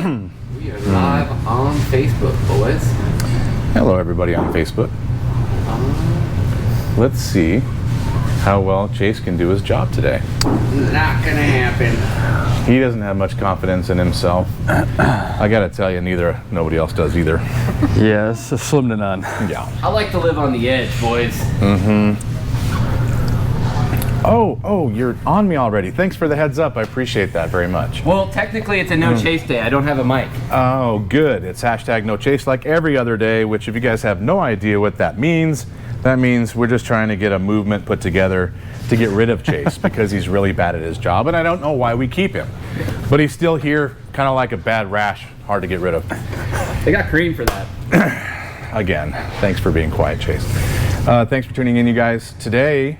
We are live on Facebook, boys. Hello, everybody on Facebook. Let's see how well Chase can do his job today. Not gonna happen. He doesn't have much confidence in himself. I gotta tell you, nobody else does either. Yeah, it's a slim to none. Yeah. I like to live on the edge, boys. Oh, you're on me already. Thanks for the heads up. I appreciate that very much. Well, technically it's a no chase day. I don't have a mic. Oh, good. It's hashtag no chase like every other day, which if you guys have no idea what that means we're just trying to get a movement put together to get rid of Chase because he's really bad at his job, and I don't know why we keep him. But he's still here, kind of like a bad rash, hard to get rid of. They got cream for that. Again, thanks for being quiet, Chase. Thanks for tuning in, you guys. Today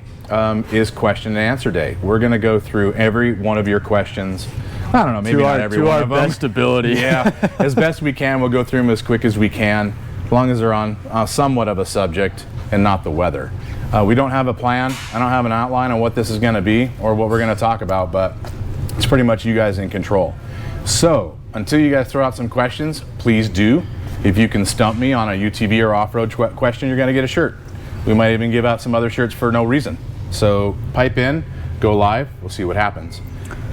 is question and answer day. We're going to go through every one of your questions. I don't know, maybe not every one of them. To our best ability. Yeah, as best we can. We'll go through them as quick as we can, as long as they're on somewhat of a subject and not the weather. We don't have a plan. I don't have an outline on what this is going to be or what we're going to talk about, but it's pretty much you guys in control. So until you guys throw out some questions, please do. If you can stump me on a UTV or off-road question, you're going to get a shirt. We might even give out some other shirts for no reason. So pipe in, go live, we'll see what happens.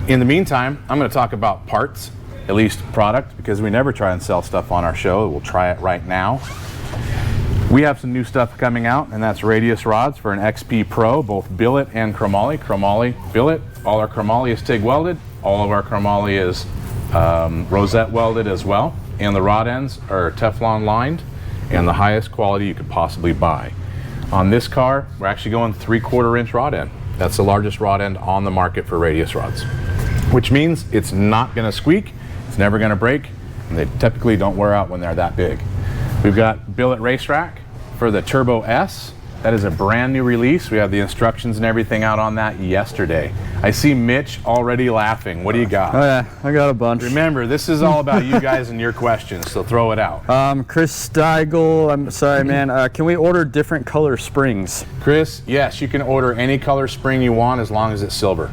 In the meantime, I'm going to talk about parts, at least product, because we never try and sell stuff on our show. We'll try it right now. We have some new stuff coming out, and that's radius rods for an XP Pro, both billet and chromoly. Chromoly, billet. All our chromoly is TIG welded. All of our chromoly is rosette welded as well. And the rod ends are Teflon lined and the highest quality you could possibly buy. On this car, we're actually going 3/4 inch rod end. That's the largest rod end on the market for radius rods, which means it's not going to squeak, it's never going to break, and they typically don't wear out when they're that big. We've got billet race rack for the Turbo S. That is a brand new release. We have the instructions and everything out on that yesterday. I see Mitch already laughing. What do you got? Oh yeah, I got a bunch. Remember, this is all about you guys and your questions, so throw it out. Chris Steigel, I'm sorry, man. Can we order different color springs? Chris, yes, you can order any color spring you want as long as it's silver.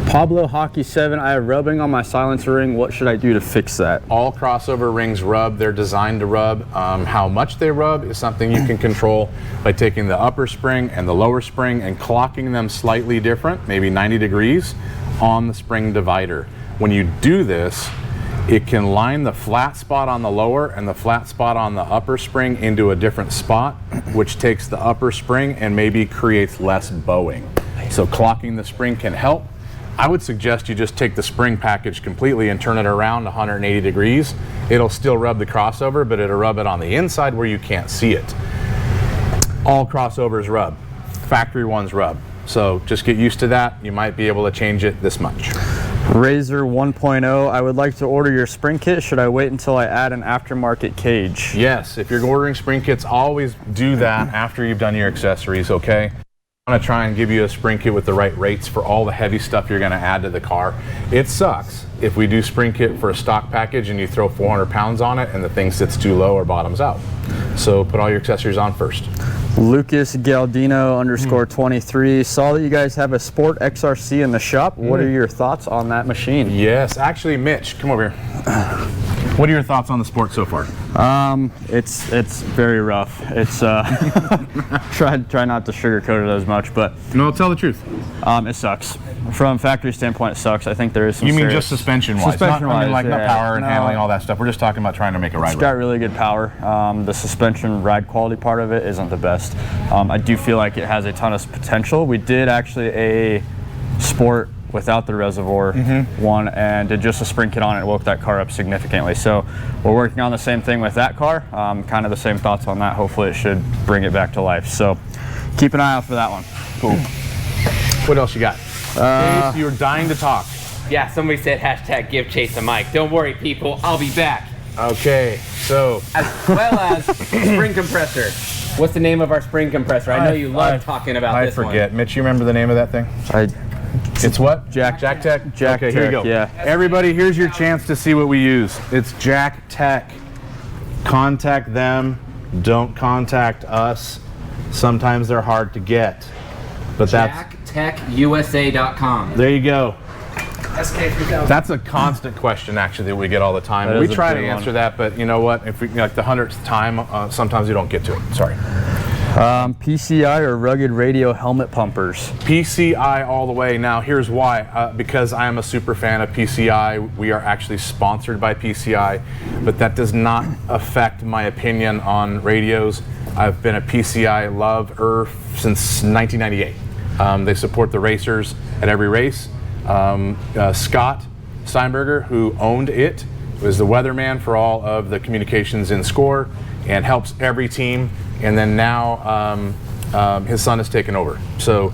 Pablo Hockey 7, I have rubbing on my silencer ring. What should I do to fix that? All crossover rings rub. They're designed to rub. How much they rub is something you can control by taking the upper spring and the lower spring and clocking them slightly different, maybe 90 degrees, on the spring divider. When you do this, it can line the flat spot on the lower and the flat spot on the upper spring into a different spot, which takes the upper spring and maybe creates less bowing. So clocking the spring can help. I would suggest you just take the spring package completely and turn it around 180 degrees. It'll still rub the crossover, but it'll rub it on the inside where you can't see it. All crossovers rub. Factory ones rub. So just get used to that. You might be able to change it this much. Razor 1.0, I would like to order your spring kit. Should I wait until I add an aftermarket cage? Yes, if you're ordering spring kits, always do that after you've done your accessories, okay? I'm gonna try and give you a spring kit with the right rates for all the heavy stuff you're gonna add to the car. It sucks if we do spring kit for a stock package and you throw 400 pounds on it and the thing sits too low or bottoms out. So put all your accessories on first. Lucas Galdino _23, saw that you guys have a Sport XRC in the shop. What are your thoughts on that machine? Yes, actually, Mitch, come over here. What are your thoughts on the Sport so far? It's very rough. It's try not to sugarcoat it as much, but No, tell the truth. it sucks. From factory standpoint, it sucks. I think there is some. You mean just suspension-wise? Suspension-wise, not yeah. power and handling, all that stuff. We're just talking about trying to make it right. It's got really good power. The suspension ride quality part of it isn't the best. I do feel like it has a ton of potential. We did actually a Sport without the reservoir one and did just a spring kit on it. It woke that car up significantly. So we're working on the same thing with that car. Kind of the same thoughts on that. Hopefully it should bring it back to life. So keep an eye out for that one. Cool. What else you got? Chase, you're dying to talk. Yeah, somebody said hashtag give Chase a mic. Don't worry, people, I'll be back. Okay, so. As well as spring compressor. What's the name of our spring compressor? I know you love talking about this one. I forget. Mitch, you remember the name of that thing? It's what? Jack Tech? Jack okay, Tech, here you go. yeah. Everybody, here's your chance to see what we use. It's Jack Tech. Contact them. Don't contact us. Sometimes they're hard to get. But that's JackTechUSA.com. there you go. SK3000. That's a constant question, actually, that we get all the time. That We is a try to big answer one. that, but you know what? If we like the 100th time, sometimes we don't get to it. Sorry. PCI or rugged radio helmet pumpers? PCI all the way. Now, here's why. Because I am a super fan of PCI. We are actually sponsored by PCI, but that does not affect my opinion on radios. I've been a PCI lover since 1998. They support the racers at every race. Scott Steinberger, who owned it, was the weatherman for all of the communications in SCORE and helps every team. And then now his son has taken over. So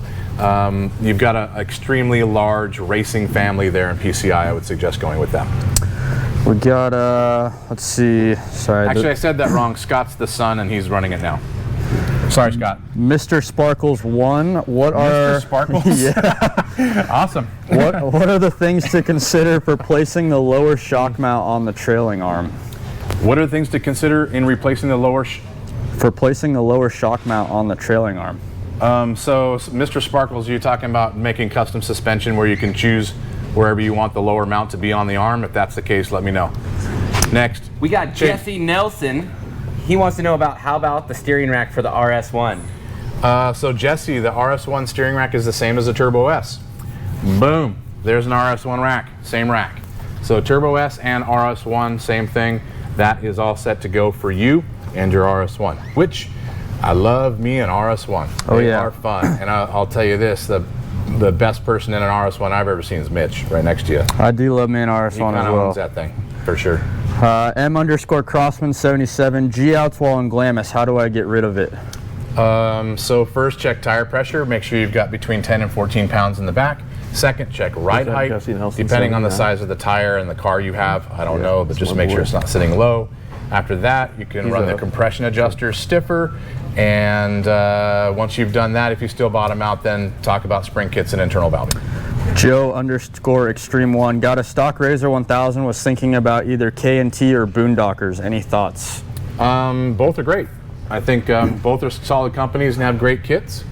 you've got an extremely large racing family there in PCI. I would suggest going with them. We got, let's see, sorry. Actually, I said that wrong. Scott's the son, and he's running it now. Sorry, Scott. Mr. Sparkles 1, what Mr. are... Sparkles? Yeah. Awesome. What are the things to consider for placing the lower shock mount on the trailing arm? What are the things to consider in replacing the lower... For placing the lower shock mount on the trailing arm. So, Mr. Sparkles, you're talking about making custom suspension where you can choose wherever you want the lower mount to be on the arm. If that's the case, let me know. Next. We got Jesse Nelson. He wants to know how about the steering rack for the RS1? So Jesse, the RS1 steering rack is the same as the Turbo S. Boom. There's an RS1 rack. Same rack. So Turbo S and RS1, same thing. That is all set to go for you and your RS1, which I love me an RS1. Oh, They yeah. are fun. And I'll tell you this, the best person in an RS1 I've ever seen is Mitch, right next to you. I do love me an He RS1 kind as of well. owns that thing, for sure. M_Crossman77, G-outs while in Glamis, how do I get rid of it? So first, check tire pressure. Make sure you've got between 10 and 14 pounds in the back. Second, check ride that height, Jesse Nelson depending on the 79? size of the tire and the car you have. I don't know, but just make sure it's not sitting low. After that, you can run the compression adjuster stiffer. And once you've done that, if you still bottom out, then talk about spring kits and internal valving. Joe_Extreme1, got a stock Razor 1000, was thinking about either K&T or Boondockers. Any thoughts? Both are great. I think both are solid companies and have great kits.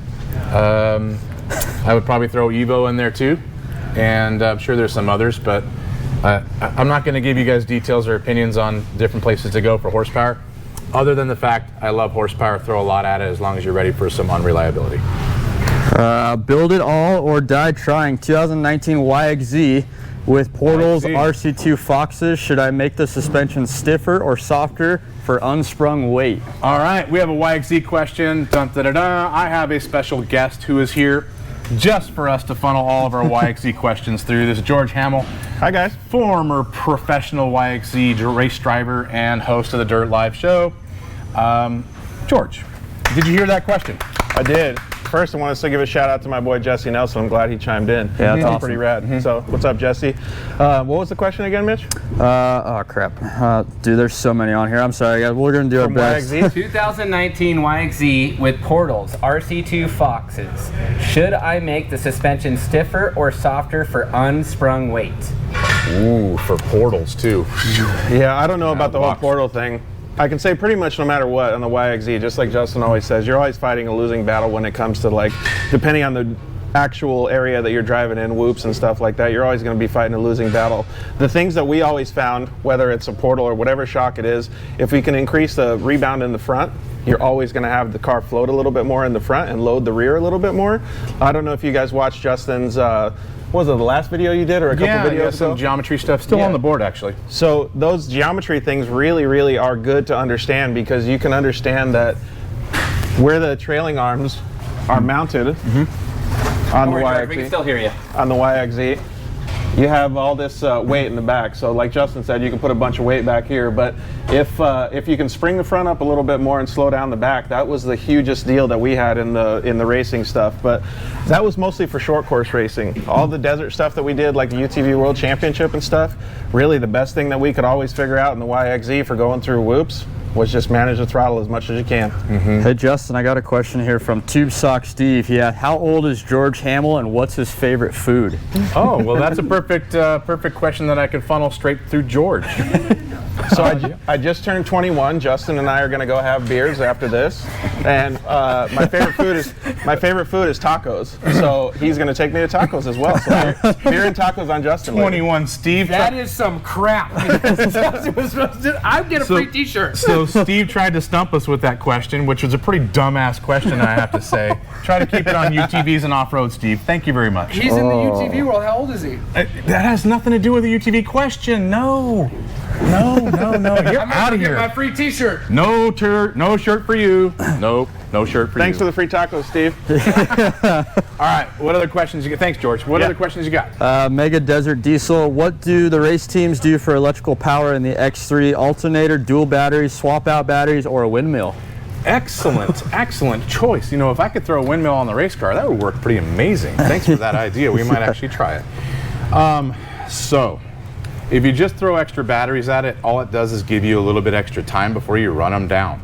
I would probably throw Evo in there too, and I'm sure there's some others, but I'm not going to give you guys details or opinions on different places to go for horsepower, other than the fact I love horsepower, throw a lot at it as long as you're ready for some unreliability. Build it all or die trying. 2019 YXZ with Portals YXZ. RC2 Foxes. Should I make the suspension stiffer or softer for unsprung weight? All right, we have a YXZ question. Dun, da, da, da. I have a special guest who is here just for us to funnel all of our YXZ questions through. This is George Hamill. Hi guys. Former professional YXZ race driver and host of the Dirt Live show. George, did you hear that question? I did. First, I want to give a shout out to my boy Jesse Nelson. I'm glad he chimed in. Yeah, that's awesome. Pretty rad. So, what's up, Jesse? What was the question again, Mitch? Oh crap. Dude, there's so many on here. I'm sorry, guys. We're gonna do our From best. YXZ? 2019 YXZ with Portals RC2 Foxes. Should I make the suspension stiffer or softer for unsprung weight? Ooh, for Portals too. Yeah, I don't know about the whole box. portal thing. I can say pretty much no matter what on the YXZ, just like Justin always says, you're always fighting a losing battle when it comes to, like, depending on the actual area that you're driving in, whoops and stuff like that, you're always going to be fighting a losing battle. The things that we always found, whether it's a portal or whatever shock it is, if we can increase the rebound in the front, you're always going to have the car float a little bit more in the front and load the rear a little bit more. I don't know if you guys watched Justin's what was it, the last video you did or a couple videos some ago? geometry stuff still on the board actually. So those geometry things really, really are good to understand, because you can understand that where the trailing arms are mounted on the We can YXZ, still hear you. on the YXZ, you have all this weight in the back. So like Justin said, you can put a bunch of weight back here, but if you can spring the front up a little bit more and slow down the back, that was the hugest deal that we had in the racing stuff. But that was mostly for short course racing. All the desert stuff that we did, like the UTV World Championship and stuff, really the best thing that we could always figure out in the YXZ for going through whoops was just manage the throttle as much as you can. Hey Justin, I got a question here from Tube Sock Steve. Yeah, how old is George Hamill and what's his favorite food? Oh, well that's a perfect question that I could funnel straight through George. So I just turned 21. Justin and I are going to go have beers after this, and my favorite food is tacos. So he's going to take me to tacos as well. So beer and tacos on Justin. 21, Steve. That is some crap. I'd get a free T-shirt. So Steve tried to stump us with that question, which was a pretty dumbass question, I have to say. Try to keep it on UTVs and off-road, Steve. Thank you very much. He's in the UTV world. How old is he? That has nothing to do with the UTV question. No. You're out of here. My free T-shirt. No shirt for you. Nope. No shirt for Thanks you. for the free tacos, Steve. All right. What other questions you got? Thanks, George. What other questions you got? Mega Desert Diesel. What do the race teams do for electrical power in the X3? Alternator, dual batteries, swap out batteries, or a windmill? Excellent choice. You know, if I could throw a windmill on the race car, that would work pretty amazing. Thanks for that idea. We might actually try it. So, if you just throw extra batteries at it, all it does is give you a little bit extra time before you run them down.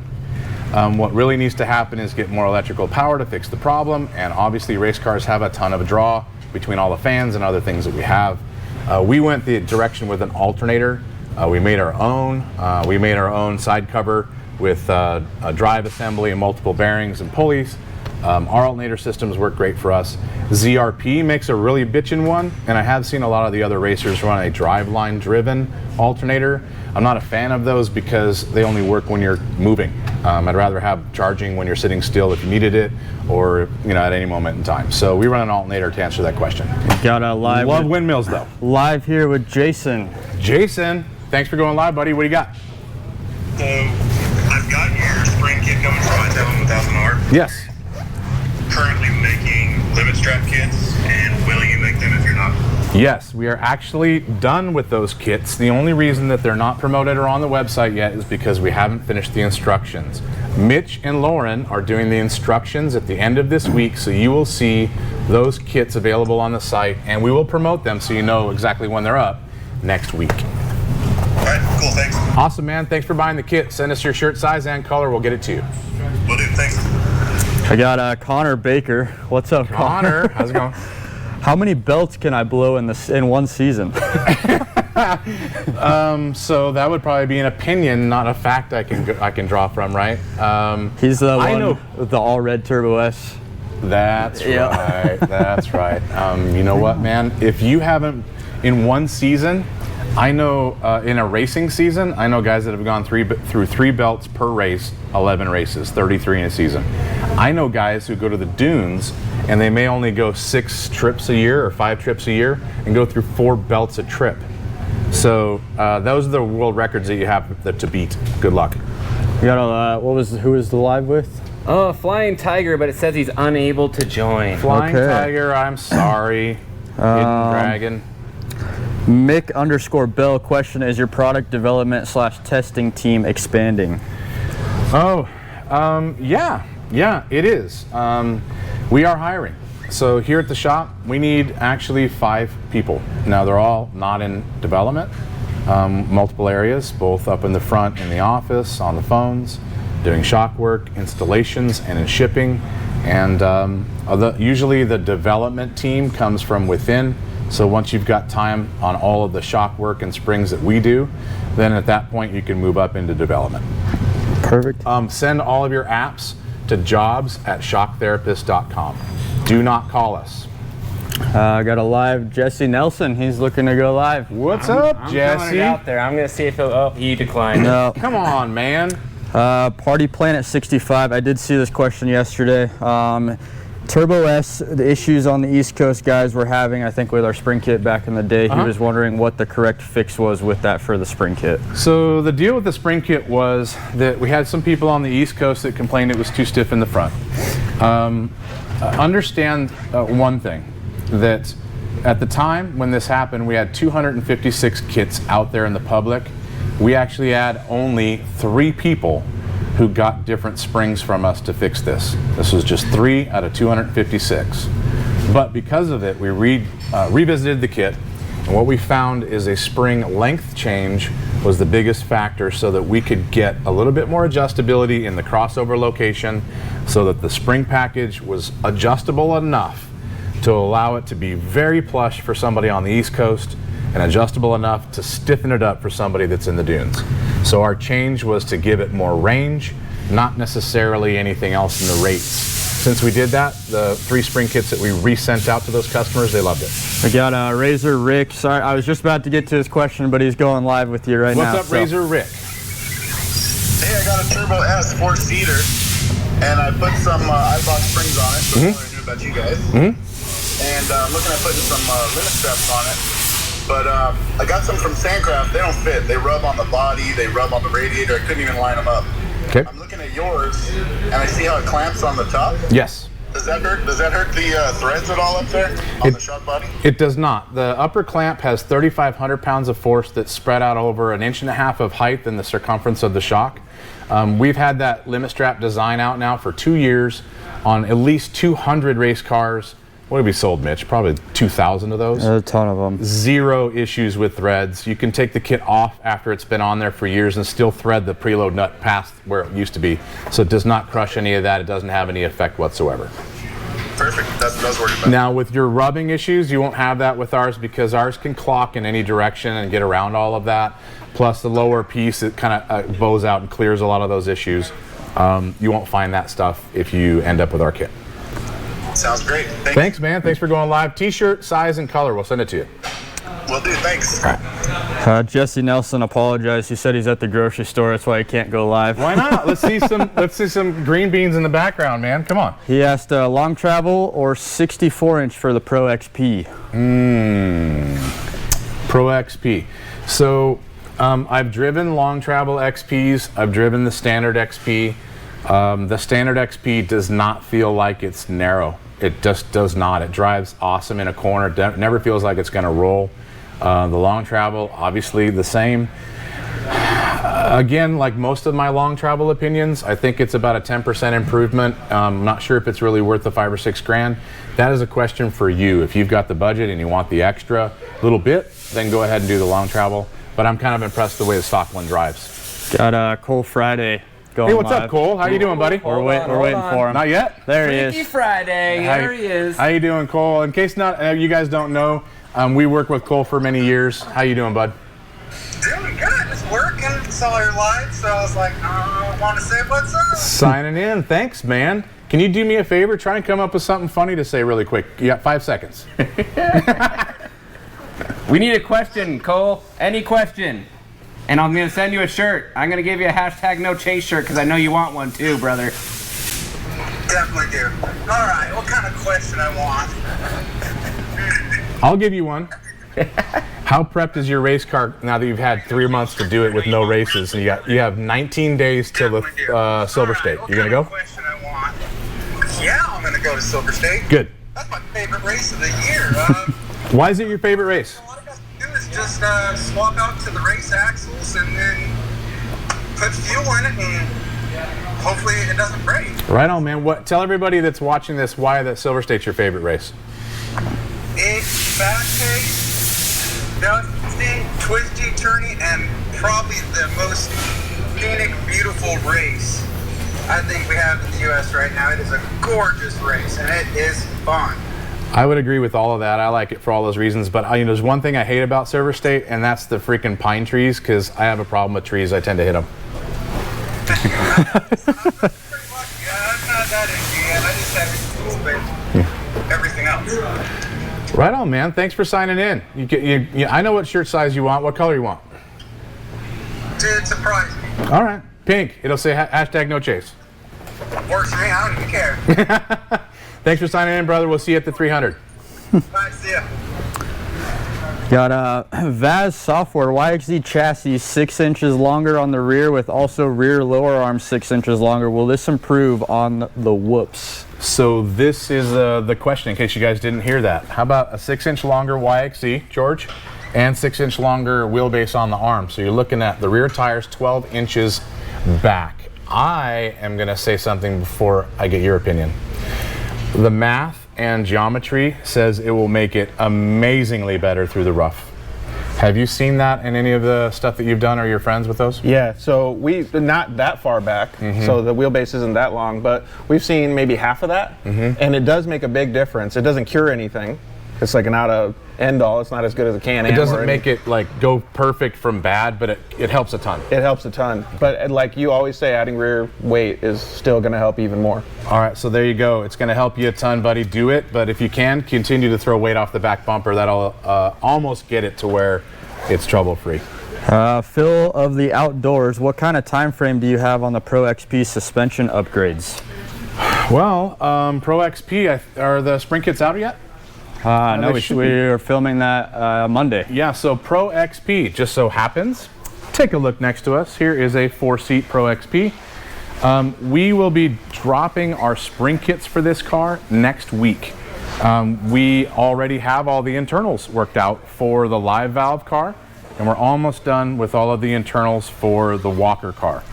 What really needs to happen is get more electrical power to fix the problem, and obviously race cars have a ton of draw between all the fans and other things that we have. We went the direction with an alternator. We made our own. We made our own side cover with a drive assembly and multiple bearings and pulleys. Our alternator systems work great for us. ZRP makes a really bitchin' one, and I have seen a lot of the other racers run a driveline driven alternator. I'm not a fan of those because they only work when you're moving. I'd rather have charging when you're sitting still if you needed it, or at any moment in time. So we run an alternator to answer that question. Got a live. Love windmills though. Live here with Jason. Jason, thanks for going live, buddy. What do you got? So I've got your spring kit coming from my 1000R. Yes. Currently making limit strap kits, and will you make them if you're not? Yes, we are actually done with those kits. The only reason that they're not promoted or on the website yet is because we haven't finished the instructions. Mitch and Lauren are doing the instructions at the end of this week, so you will see those kits available on the site, and we will promote them so you know exactly when they're up next week. All right, cool, thanks. Awesome, man. Thanks for buying the kit. Send us your shirt size and color. We'll get it to you. Will do, thanks. I got Connor Baker. What's up, Connor? How's it going? How many belts can I blow in one season? So that would probably be an opinion, not a fact I can draw from, right? He's the one with the all red Turbo S. That's right. That's right. You know what, man? If you haven't in one season, I know in a racing season, I know guys that have gone through 3 belts per race, 11 races, 33 in a season. I know guys who go to the dunes and they may only go 6 trips a year or 5 trips a year and go through 4 belts a trip. So those are the world records that you have to beat. Good luck. You got who was the live with? Oh, Flying Tiger, but it says he's unable to join. Flying Tiger, I'm sorry. Hidden Dragon. Mick_Bell question: is your product development / testing team expanding? Yeah, it is. We are hiring. So here at the shop, we need actually 5 people. Now they're all not in development, multiple areas, both up in the front in the office, on the phones, doing shock work, installations, and in shipping. And usually the development team comes from within. So once you've got time on all of the shock work and springs that we do, then at that point you can move up into development. Perfect. Send all of your apps to jobs@shocktherapist.com. Do not call us. I got a live Jesse Nelson. He's looking to go live. What's up, I'm Jesse? throwing it out there. I'm going to see if he declined. No. Come on, man. Party Planet 65. I did see this question yesterday. Turbo S, the issues on the East Coast guys were having, I think, with our spring kit back in the day. He was wondering what the correct fix was with that for the spring kit. So the deal with the spring kit was that we had some people on the East Coast that complained it was too stiff in the front. Understand one thing, that at the time when this happened, we had 256 kits out there in the public. We actually had only 3 people who got different springs from us to fix this. This was just 3 out of 256. But because of it, we revisited the kit, and what we found is a spring length change was the biggest factor so that we could get a little bit more adjustability in the crossover location so that the spring package was adjustable enough to allow it to be very plush for somebody on the East Coast and adjustable enough to stiffen it up for somebody that's in the dunes. So our change was to give it more range, not necessarily anything else in the rates. Since we did that, the 3 spring kits that we resent out to those customers, they loved it. I got Razor Rick. Sorry, I was just about to get to his question, but he's going live with you right now. What's up, Razor Rick? Hey, I got a Turbo S 4-seater, and I put some iBox springs on it. So I wanted to know about you guys. And looking at putting some limit straps on it. But I got some from Sandcraft. They don't fit. They rub on the body. They rub on the radiator. I couldn't even line them up. Okay. I'm looking at yours, and I see how it clamps on the top. Yes. Does that hurt? Does that hurt the threads at all up there on the shock body? It does not. The upper clamp has 3,500 pounds of force that's spread out over 1.5 inches of height in the circumference of the shock. We've had that limit strap design out now for 2 years on at least 200 race cars. What have we sold, Mitch? Probably 2,000 of those. A ton of them. 0 issues with threads. You can take the kit off after it's been on there for years and still thread the preload nut past where it used to be. So it does not crush any of that. It doesn't have any effect whatsoever. Perfect. That's what I was worried about. Now with your rubbing issues, you won't have that with ours because ours can clock in any direction and get around all of that. Plus the lower piece, it kind of bows out and clears a lot of those issues. You won't find that stuff if you end up with our kit. Sounds great. Thanks, man. Thanks for going live. T-shirt, size, and color. We'll send it to you. Will do. Thanks. Jesse Nelson apologized. He said he's at the grocery store. That's why he can't go live. Why not? Let's see some green beans in the background, man. Come on. He asked long travel or 64-inch for the Pro XP. Pro XP. So I've driven long travel XPs. I've driven the standard XP. The standard XP does not feel like it's narrow. It just does not. It drives awesome in a corner. Never feels like it's going to roll. The long travel, obviously the same. Again, like most of my long travel opinions, I think it's about a 10% improvement. I'm not sure if it's really worth the $5 or $6 grand. That is a question for you. If you've got the budget and you want the extra little bit, then go ahead and do the long travel. But I'm kind of impressed the way the stock one drives. Got Cole Friday going Hey, what's live. up, Cole? How you doing, buddy? We're waiting for him. Not yet? There he Freaky is. Friday, there he is. How you doing, Cole? In case you guys don't know, we worked with Cole for many years. How you doing, bud? Doing good. Just working. Saw her live, so I was like, I want to say what's up. Signing in. Thanks, man. Can you do me a favor? Try and come up with something funny to say really quick. You got 5 seconds. We need a question, Cole. Any question. And I'm going to send you a shirt. I'm going to give you a #NoChase shirt because I know you want one too, brother. Definitely do. All right. What kind of question I want? I'll give you one. How prepped is your race car now that you've had 3 months to do it with no races? And you have 19 days till the Silver State. You going to go? Question I want. Yeah, I'm going to go to Silver State. Good. That's my favorite race of the year. Why is it your favorite race? All I got to do is just swap out to the race axles and then put fuel in it, and hopefully it doesn't break. Right on, man. Tell everybody that's watching this why that Silver State's your favorite race. It's fast-paced, dusty, twisty, turny, and probably the most scenic, beautiful race I think we have in the U.S. right now. It is a gorgeous race, and it is fun. I would agree with all of that. I like it for all those reasons. But there's one thing I hate about Silver State, and that's the freaking pine trees, because I have a problem with trees. I tend to hit them. I'm pretty lucky. I'm not that into yet. I just have tools, but everything else. Right on, man. Thanks for signing in. I know what shirt size you want. What color you want? Dude, surprise me. All right. Pink. It'll say #NoChase. Works for me. I don't even care. Thanks for signing in, brother. We'll see you at the 300. Bye, see ya. Got Vaz Software YXZ chassis 6 inches longer on the rear with also rear lower arm 6 inches longer. Will this improve on the whoops? So this is the question in case you guys didn't hear that. How about a 6-inch longer YXZ, George, and 6-inch longer wheelbase on the arm? So you're looking at the rear tires 12 inches back. I am going to say something before I get your opinion. The math and geometry says it will make it amazingly better through the rough. Have you seen that in any of the stuff that you've done, or your friends with those? Yeah, so we've not that far back, so the wheelbase isn't that long, but we've seen maybe half of that, and it does make a big difference. It doesn't cure anything. It's like an end all. It's not as good as a Can-Am. It doesn't make it like go perfect from bad, but it helps a ton. It helps a ton. But like you always say, adding rear weight is still going to help even more. All right, so there you go. It's going to help you a ton, buddy. Do it. But if you can, continue to throw weight off the back bumper. That'll almost get it to where it's trouble-free. Phil of the Outdoors, what kind of time frame do you have on the Pro XP suspension upgrades? Well, Pro XP, are the spring kits out yet? No, we are filming that Monday. Yeah, so Pro XP, just so happens, take a look next to us. Here is a 4-seat Pro XP. We will be dropping our spring kits for this car next week. We already have all the internals worked out for the live valve car, and we're almost done with all of the internals for the Walker car.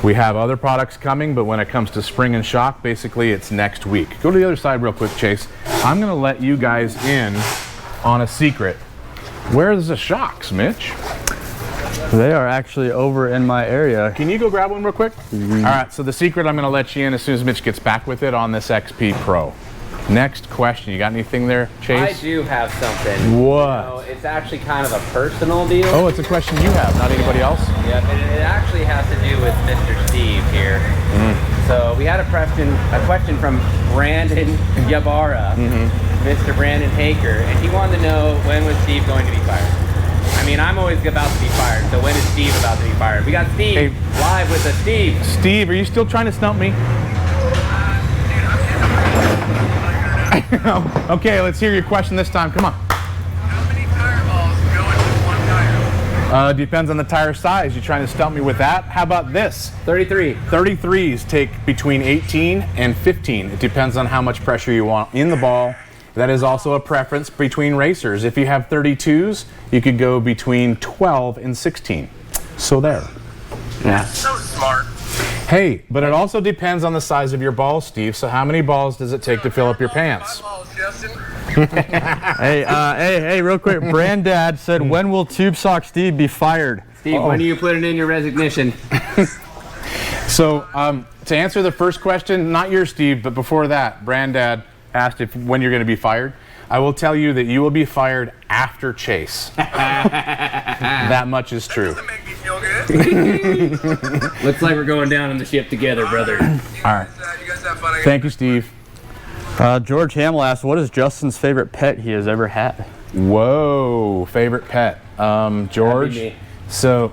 We have other products coming, but when it comes to spring and shock, basically it's next week. Go to the other side real quick, Chase. I'm gonna let you guys in on a secret. Where's the shocks, Mitch? They are actually over in my area. Can you go grab one real quick? All right, so the secret, I'm gonna let you in as soon as Mitch gets back with it on this XP Pro. Next question, you got anything there, Chase? I do have something. What? So it's actually kind of a personal deal. Oh, it's a question you have, not anybody else? Yep, and it actually has to do with Mr. Steve here. So we had a question from Brandon Yabara, Mr. Brandon Haker, and he wanted to know, when was Steve going to be fired? I mean, I'm always about to be fired, so when is Steve about to be fired? We got Steve live with us. Steve. Steve, are you still trying to stump me? Okay, let's hear your question this time. Come on. How many tire balls go into one tire? Depends on the tire size. You trying to stump me with that? How about this? 33. 33s take between 18 and 15. It depends on how much pressure you want in the ball. That is also a preference between racers. If you have 32s, you could go between 12 and 16. So there. Yeah. So smart. Hey, but it also depends on the size of your balls, Steve. So how many balls does it take to fill up your pants? Hey, real quick. Brandad said, when will Tube Sock Steve be fired? Steve, when do you put it in your resignation? So to answer the first question, not yours, Steve, but before that, Brandad asked when you're going to be fired. I will tell you that you will be fired after Chase. That much is true. Doesn't make me feel good. Looks like we're going down on the ship together, brother. All right. You guys have fun. Thank you, Steve. George Hamill asked, what is Justin's favorite pet he has ever had? Whoa, favorite pet. George. That'd be me. So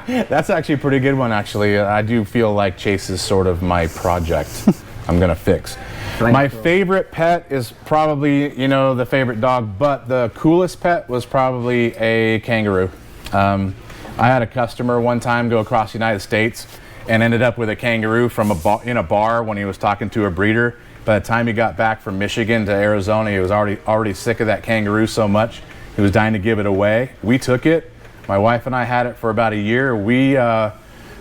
that's actually a pretty good one, actually. I do feel like Chase is sort of my project I'm going to fix. My favorite pet is probably, you know, the favorite dog, but the coolest pet was probably a kangaroo. I had a customer one time go across the United States and ended up with a kangaroo from in a bar when he was talking to a breeder. By the time he got back from Michigan to Arizona, he was already sick of that kangaroo so much, he was dying to give it away. We took it. My wife and I had it for about a year.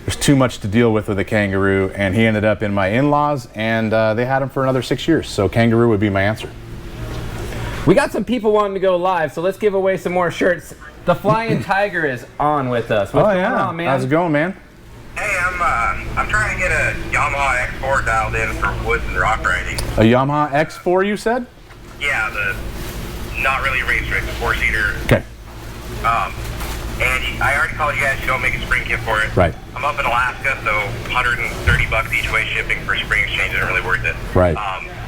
There's too much to deal with a kangaroo, and he ended up in my in-laws, and they had him for another 6 years. So kangaroo would be my answer. We got some people wanting to go live, so let's give away some more shirts. The Flying Tiger is on with us. What's going on, man? How's it going, man? Hey, I'm trying to get a Yamaha X4 dialed in for woods and rock riding. A Yamaha X4, you said? Yeah, the not really race race, 4-seater. Okay. And I already called you guys. You don't make a spring kit for it. Right. I'm up in Alaska, so $130 each way shipping for spring exchange isn't really worth it. Right.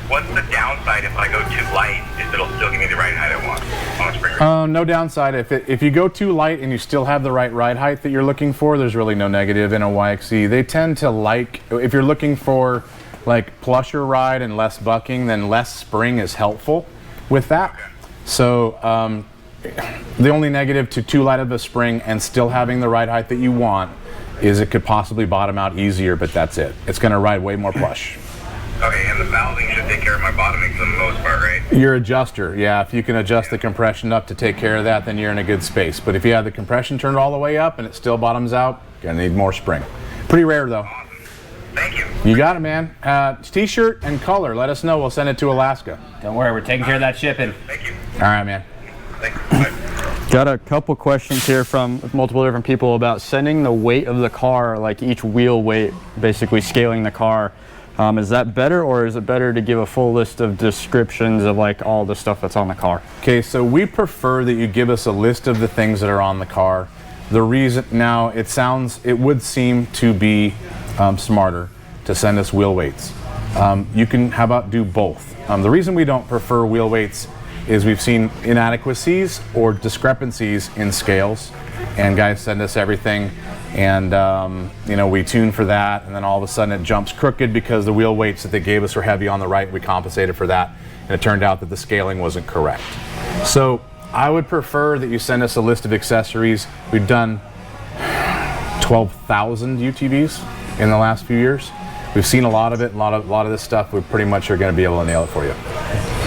What's the downside if I go too light? If it'll still give me the right height I want on a spring race? No downside. If you go too light and you still have the right ride height that you're looking for, there's really no negative in a YXE. They tend to like, if you're looking for like plusher ride and less bucking, then less spring is helpful with that. Okay. So the only negative to too light of a spring and still having the ride height that you want is it could possibly bottom out easier, but that's it. It's going to ride way more plush. Okay, and the valving should take care of my bottoming for the most part, right? Your adjuster, yeah, if you can adjust the compression up to take care of that, then you're in a good space. But if you have the compression turned all the way up and it still bottoms out, you're going to need more spring. Pretty rare, though. Awesome. Thank you. You got it, man. T-shirt and color, let us know. We'll send it to Alaska. Don't worry, we're taking care of that shipping. Thank you. All right, man. Thanks. Bye. Got a couple questions here from multiple different people about sending the weight of the car, like each wheel weight, basically scaling the car Is that better, or is it better to give a full list of descriptions of like all the stuff that's on the car? Okay, so we prefer that you give us a list of the things that are on the car. The reason, now it would seem to be smarter to send us wheel weights. You can, how about do both? The reason we don't prefer wheel weights is we've seen inadequacies or discrepancies in scales, and guys send us everything, and you know, we tune for that, and then all of a sudden it jumps crooked because the wheel weights that they gave us were heavy on the right. We compensated for that, and it turned out that the scaling wasn't correct. So I would prefer that you send us a list of accessories. We've done 12,000 UTVs in the last few years. We've seen a lot of it, a lot of this stuff. We pretty much are going to be able to nail it for you.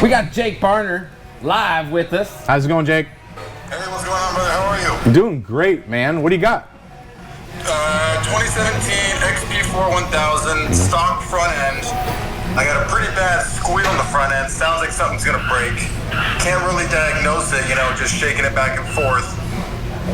We got Jake Barner live with us. How's it going, Jake? Hey, what's going on, brother? How are you? Doing great, man. What do you got? 2017 XP4 1000 stock front end. I got a pretty bad squeal on the front end. Sounds like something's gonna break. Can't really diagnose it, you know, just shaking it back and forth.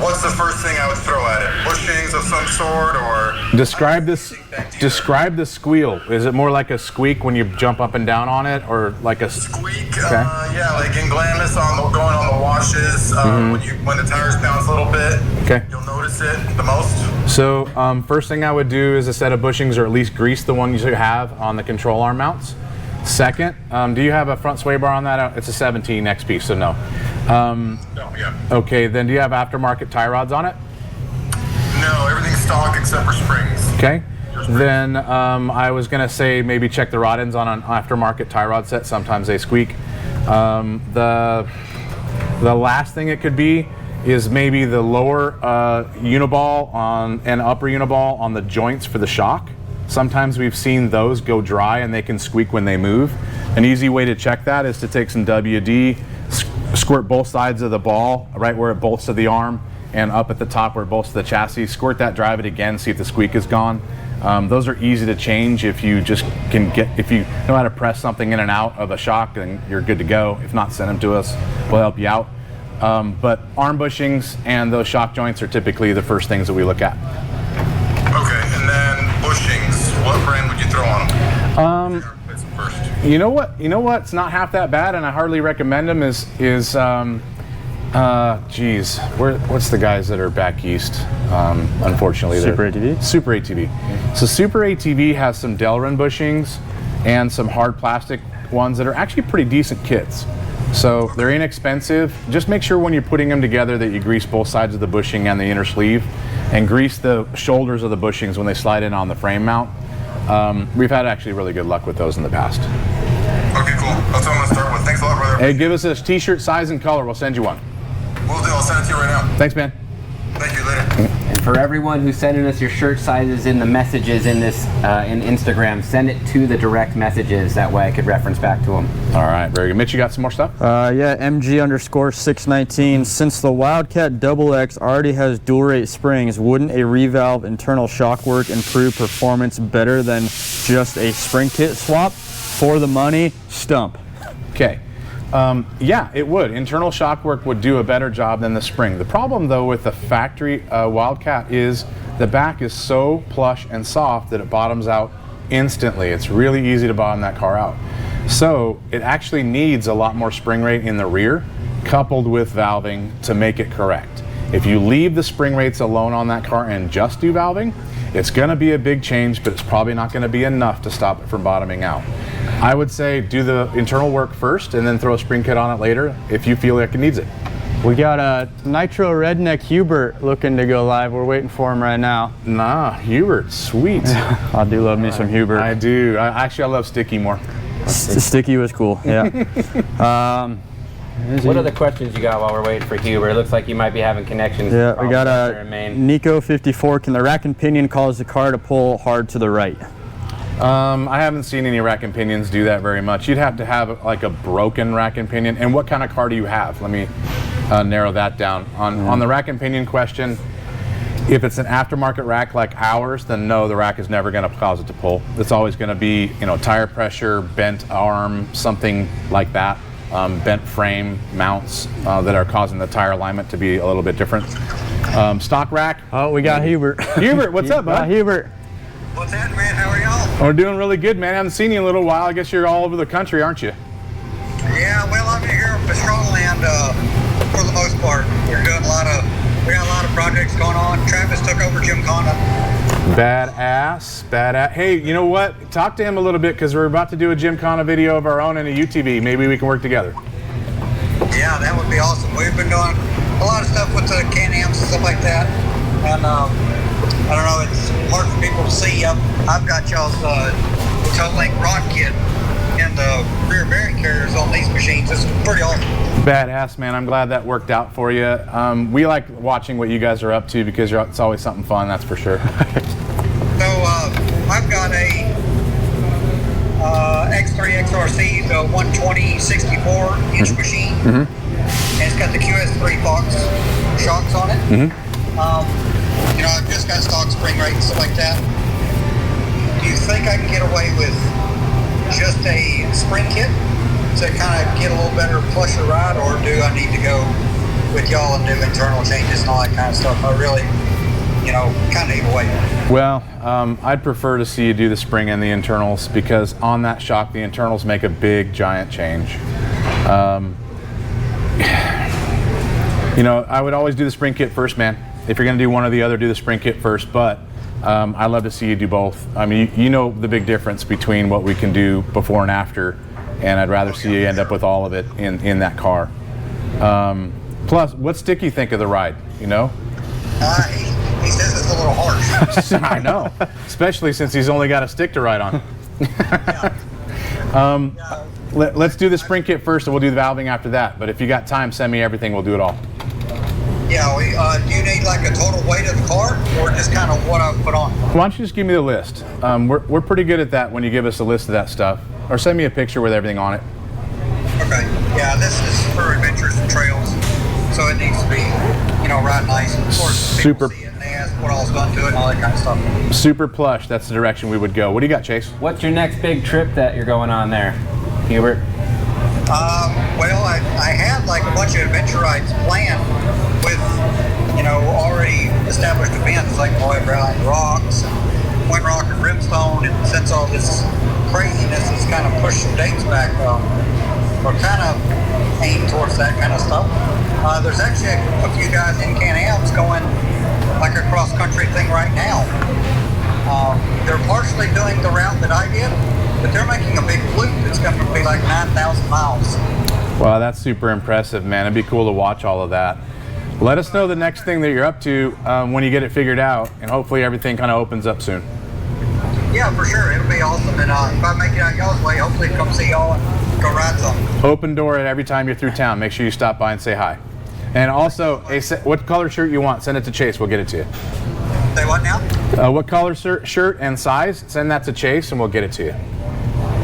What's the first thing I would throw at it? Bushings of some sort, or Describe this. Describe the squeal. Is it more like a squeak when you jump up and down on it, or like a squeak? Okay. Yeah, like in Glamis going on the washes. When the tires bounce a little bit, Okay. you'll notice it the most. So first thing I would do is a set of bushings, or at least grease the one you have on the control arm mounts. Second, do you have a front sway bar on that? It's a 17 XP, so no. No, yeah. Okay, then do you have aftermarket tie rods on it? No, everything's stock except for springs. Okay. Then I was gonna say maybe check the rod ends on an aftermarket tie rod set. Sometimes they squeak. The last thing it could be is maybe the lower uniball and upper uniball on the joints for the shock. Sometimes we've seen those go dry and they can squeak when they move. An easy way to check that is to take some WD, squirt both sides of the ball, right where it bolts to the arm, and up at the top where it bolts to the chassis. Squirt that, drive it again, see if the squeak is gone. Those are easy to change if you just if you know how to press something in and out of a shock, then you're good to go. If not, send them to us, we'll help you out. But arm bushings and those shock joints are typically the first things that we look at. Okay, and then bushings. What brand would you throw on them? First. You know what? It's not half that bad, and I hardly recommend them. Geez, what's the guys that are back east? Unfortunately, Super ATV? Super ATV. So Super ATV has some Delrin bushings and some hard plastic ones that are actually pretty decent kits. So they're inexpensive. Just make sure when you're putting them together that you grease both sides of the bushing and the inner sleeve, and grease the shoulders of the bushings when they slide in on the frame mount. We've had actually really good luck with those in the past. Okay, cool. That's what I'm gonna start with. Thanks a lot, brother. Hey, give us a t-shirt size and color. We'll send you one. Will do. I'll send it to you right now. Thanks, man. Thank you. Later. And for everyone who's sending us your shirt sizes in the messages in this in Instagram, send it to the direct messages. That way I could reference back to them. All right, very good. Mitch, you got some more stuff? Yeah, MG_619. Since the Wildcat XX already has dual rate springs, wouldn't a revalve internal shock work improve performance better than just a spring kit swap? For the money, stump. Okay. Yeah, it would. Internal shock work would do a better job than the spring. The problem, though, with the factory Wildcat is the back is so plush and soft that it bottoms out instantly. It's really easy to bottom that car out. So it actually needs a lot more spring rate in the rear, coupled with valving to make it correct. If you leave the spring rates alone on that car and just do valving, it's going to be a big change, but it's probably not going to be enough to stop it from bottoming out. I would say do the internal work first and then throw a spring kit on it later if you feel like it needs it. We got a Nitro Redneck Hubert looking to go live. We're waiting for him right now. Nah, Hubert, sweet. I do love me some Hubert. I do. I love Sticky more. Sticky was cool, yeah. What other questions you got while we're waiting for Huber? It looks like you might be having connections. Yeah, we got there a in Maine. Nico 54. Can the rack and pinion cause the car to pull hard to the right? I haven't seen any rack and pinions do that very much. You'd have to have like a broken rack and pinion. And what kind of car do you have? Let me narrow that down. On the rack and pinion question, if it's an aftermarket rack like ours, then no, the rack is never going to cause it to pull. It's always going to be, tire pressure, bent arm, something like that. Bent frame mounts that are causing the tire alignment to be a little bit different. Stock rack. Oh, we got Hubert. Hubert, what's up, bud? Hubert. What's happening, man? How are y'all? We're doing really good, man. I haven't seen you in a little while. I guess you're all over the country, aren't you? Yeah, well, I'm here in Strongland for the most part. We got a lot of projects going on. Travis took over Gymkhana. Badass, badass. Hey, you know what? Talk to him a little bit because we're about to do a Gymkhana video of our own and a UTV. Maybe we can work together. Yeah, that would be awesome. We've been doing a lot of stuff with the Can-Ams and stuff like that. And I don't know, it's hard for people to see. I've got y'all's toe link rod kit and the rear bearing carriers on these machines. It's pretty awesome. Badass, man. I'm glad that worked out for you. We like watching what you guys are up to because it's always something fun, that's for sure. So I've got a X3 XRC, the 120 64-inch machine, and it's got the QS3 Fox shocks on it. You know, I've just got stock spring rate and stuff like that. Do you think I can get away with just a spring kit to kind of get a little better plusher ride, or do I need to go with y'all and do internal changes and all that kind of stuff? I really, you know, kind of either way. Well, I'd prefer to see you do the spring and the internals because on that shock, the internals make a big, giant change. You know, I would always do the spring kit first, man. If you're going to do one or the other, do the spring kit first, but I'd love to see you do both. I mean, you know the big difference between what we can do before and after, and I'd rather see you end up with all of it in that car. Plus, what's Sticky think of the ride, you know? He says it's a little harsh. I know, especially since he's only got a stick to ride on. Let's do the spring kit first, and we'll do the valving after that. But if you got time, send me everything. We'll do it all. Yeah, do you need like a total weight of the car, or just kind of what I've put on? Why don't you just give me the list? We're pretty good at that when you give us a list of that stuff. Or send me a picture with everything on it. Okay. Yeah, this is for adventures and trails, so it needs to be, you know, ride nice. Of course, Super. people see it and they ask what all's done to it and all that kind of stuff. Super plush. That's the direction we would go. What do you got, Chase? What's your next big trip that you're going on there, Hubert? Well, I had like a bunch of adventure rides planned with, you know, already established events like Boy Brown Rocks and Wind Rock and Brimstone, and since all this craziness has kind of pushed some dates back, we're kind of aimed towards that kind of stuff. There's actually a few guys in Can-Ams going like a cross-country thing right now. They're partially doing the route that I did, but they're making a big loop that's going to be like 9,000 miles. Wow, that's super impressive, man. It'd be cool to watch all of that. Let us know the next thing that you're up to when you get it figured out, and hopefully everything kind of opens up soon. Yeah, for sure. It'll be awesome. And if I make it out y'all's way, hopefully come see y'all and go ride some. Open door at every time you're through town. Make sure you stop by and say hi. And also, what color shirt you want, send it to Chase. We'll get it to you. Say what now? What color shirt and size, send that to Chase and we'll get it to you.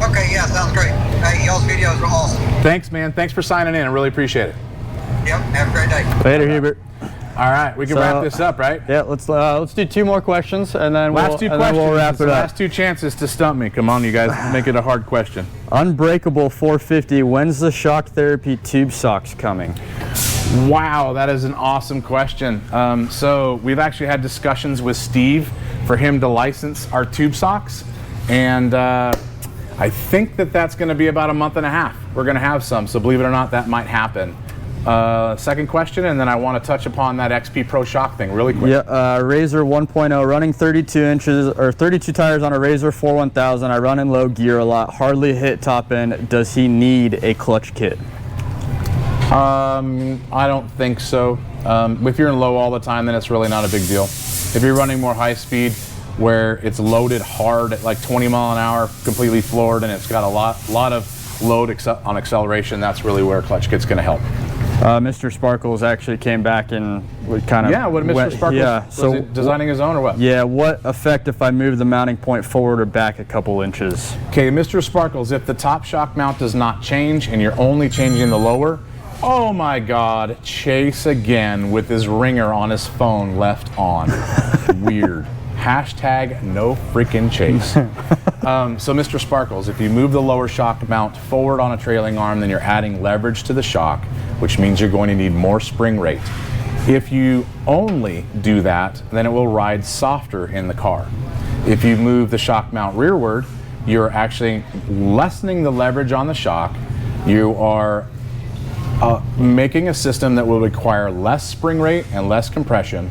Okay, yeah, sounds great. Hey, y'all's videos are awesome. Thanks, man. Thanks for signing in. I really appreciate it. Yep, have a great day. Later, Hubert. All right, we can wrap this up, right? Yeah, let's do 2 more questions, and then Last two we'll questions. wrap it up. Last 2 chances to stump me. Come on, you guys, make it a hard question. Unbreakable 450. When's the shock therapy tube socks coming? Wow, that is an awesome question. So we've actually had discussions with Steve for him to license our tube socks, and I think that's going to be about a month and a half. We're going to have some, so believe it or not, that might happen. Second question, and then I want to touch upon that XP Pro shock thing really quick. Yeah, Razor 1.0, running 32 inches or 32 tires on a Razor 41000. I run in low gear a lot, hardly hit top end. Does he need a clutch kit? I don't think so. If you're in low all the time, then it's really not a big deal. If you're running more high speed, where it's loaded hard at like 20 mile an hour, completely floored, and it's got a lot of load on acceleration, that's really where a clutch kit's going to help. Mr. Sparkles actually came back and kind of... Yeah, what Mr. Sparkles, yeah, was he designing his own or what? Yeah, what effect if I move the mounting point forward or back a couple inches? Okay, Mr. Sparkles, if the top shock mount does not change and you're only changing the lower, oh my God, Chase again with his ringer on his phone left on. Weird. Hashtag no freaking Chase. So Mr. Sparkles, if you move the lower shock mount forward on a trailing arm, then you're adding leverage to the shock, which means you're going to need more spring rate. If you only do that, then it will ride softer in the car. If you move the shock mount rearward, you're actually lessening the leverage on the shock. You are making a system that will require less spring rate and less compression.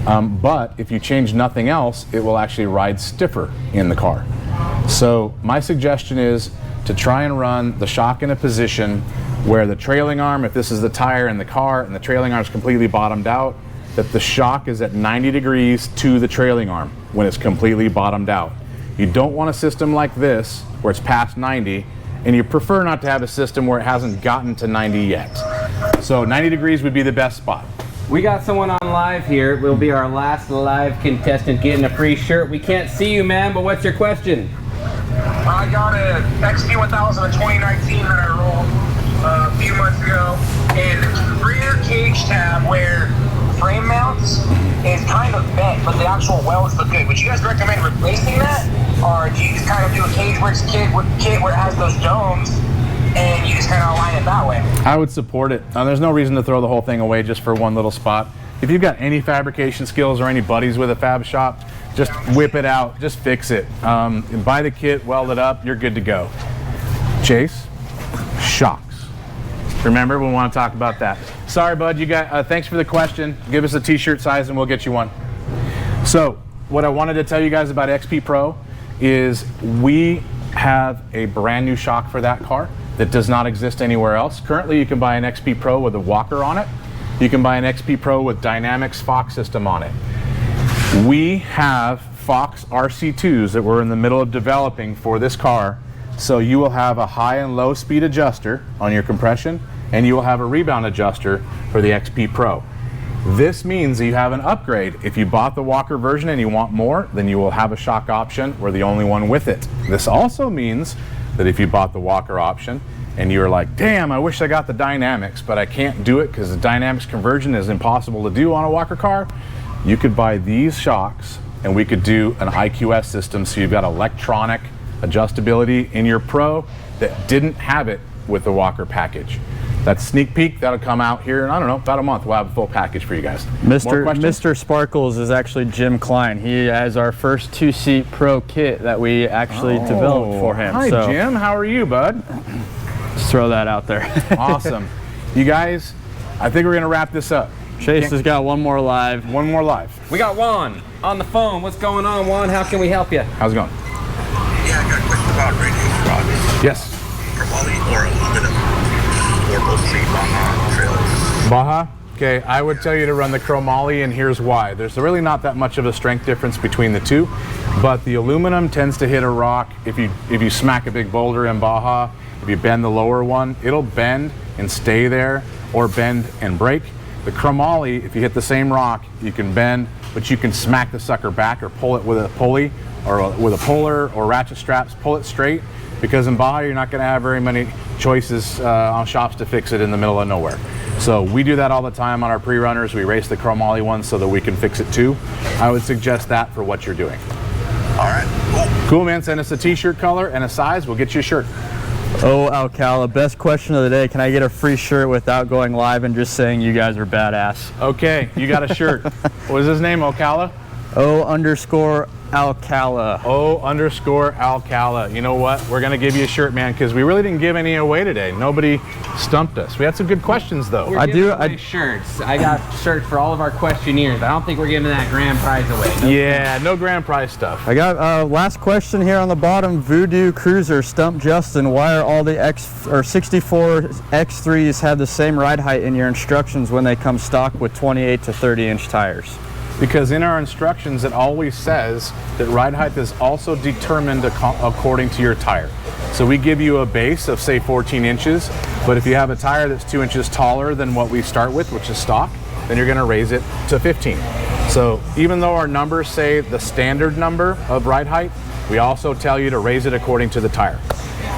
But if you change nothing else, it will actually ride stiffer in the car. So my suggestion is to try and run the shock in a position where the trailing arm, if this is the tire in the car and the trailing arm is completely bottomed out, that the shock is at 90 degrees to the trailing arm when it's completely bottomed out. You don't want a system like this where it's past 90, and you prefer not to have a system where it hasn't gotten to 90 yet. So 90 degrees would be the best spot. We got someone on live here. It will be our last live contestant getting a free shirt. We can't see you, man, but what's your question? I got a XP1000 in 2019 that I rolled a few months ago, and the rear cage tab where frame mounts is kind of bent, but the actual welds look good. Would you guys recommend replacing that, or do you just kind of do a CageWorks kit where it has those domes and you just kind of align it that way? I would support it. There's no reason to throw the whole thing away just for one little spot. If you've got any fabrication skills or any buddies with a fab shop, just whip it out, just fix it. Buy the kit, weld it up, you're good to go. Chase, shocks. Remember, we want to talk about that. Sorry, bud, you got, thanks for the question. Give us a t-shirt size and we'll get you one. So, what I wanted to tell you guys about XP Pro is we have a brand new shock for that car that does not exist anywhere else. Currently, you can buy an XP Pro with a walker on it. You can buy an XP Pro with Dynamics Fox system on it. We have Fox RC2s that we're in the middle of developing for this car. So you will have a high and low speed adjuster on your compression, and you will have a rebound adjuster for the XP Pro. This means that you have an upgrade. If you bought the walker version and you want more, then you will have a shock option. We're the only one with it. This also means that if you bought the walker option and you're like, damn, I wish I got the Dynamics, but I can't do it because the Dynamics conversion is impossible to do on a walker car, you could buy these shocks and we could do an IQS system, so you've got electronic adjustability in your Pro that didn't have it with the walker package. That sneak peek, that'll come out here in, I don't know, about a month. We'll have a full package for you guys. Mr. Sparkles is actually Jim Klein. He has our first two-seat Pro kit that we actually developed for him. Hi, Jim. How are you, bud? Just throw that out there. Awesome. You guys, I think we're going to wrap this up. Chase has got one more live. One more live. We got Juan on the phone. What's going on, Juan? How can we help you? How's it going? Yeah, I got a question about radius rods. Yes. Chromoly or aluminum, or mostly Baja trails. Baja? Okay, I would tell you to run the chromoly, and here's why. There's really not that much of a strength difference between the two, but the aluminum tends to hit a rock. If you smack a big boulder in Baja, if you bend the lower one, it'll bend and stay there, or bend and break. The chromoly, if you hit the same rock, you can bend, but you can smack the sucker back or pull it with a pulley or with a puller or ratchet straps, pull it straight, because in Baja you're not going to have very many choices on shops to fix it in the middle of nowhere. So we do that all the time on our pre-runners. We race the chromoly ones so that we can fix it too. I would suggest that for what you're doing. All right, cool. Cool, man. Send us a t-shirt color and a size. We'll get you a shirt. Oh, Alcala, best question of the day. Can I get a free shirt without going live and just saying you guys are badass? Okay, you got a shirt. What is his name, Ocala? O_Alcala. O_Alcala. You know what? We're going to give you a shirt, man, because we really didn't give any away today. Nobody stumped us. We had some good questions, though. We're giving away shirts. I got shirts for all of our questionnaires. I don't think we're giving that grand prize away. No grand prize stuff. I got last question here on the bottom. Voodoo Cruiser stumped Justin. Why are all the 64 X3s have the same ride height in your instructions when they come stock with 28 to 30-inch tires? Because in our instructions it always says that ride height is also determined according to your tire. So we give you a base of say 14 inches, but if you have a tire that's 2 inches taller than what we start with, which is stock, then you're going to raise it to 15. So even though our numbers say the standard number of ride height, we also tell you to raise it according to the tire.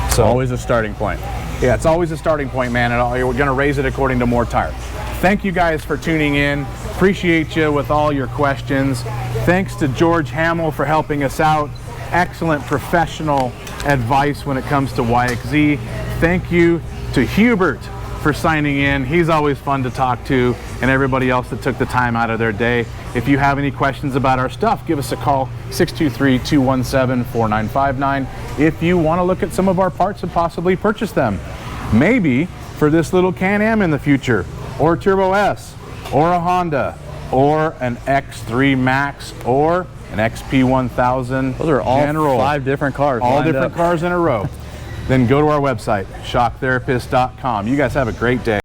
So always a starting point. Yeah, it's always a starting point, man. We're going to raise it according to more tire. Thank you guys for tuning in. Appreciate you with all your questions. Thanks to George Hamill for helping us out. Excellent professional advice when it comes to YXZ. Thank you to Hubert for signing in. He's always fun to talk to, and everybody else that took the time out of their day. If you have any questions about our stuff, give us a call, 623-217-4959. If you want to look at some of our parts and possibly purchase them. Maybe for this little Can-Am in the future, or Turbo S, or a Honda, or an X3 Max, or an XP1000. Those are all General. 5 different cars. All lined different up. cars in a row. Then go to our website, shocktherapist.com. You guys have a great day.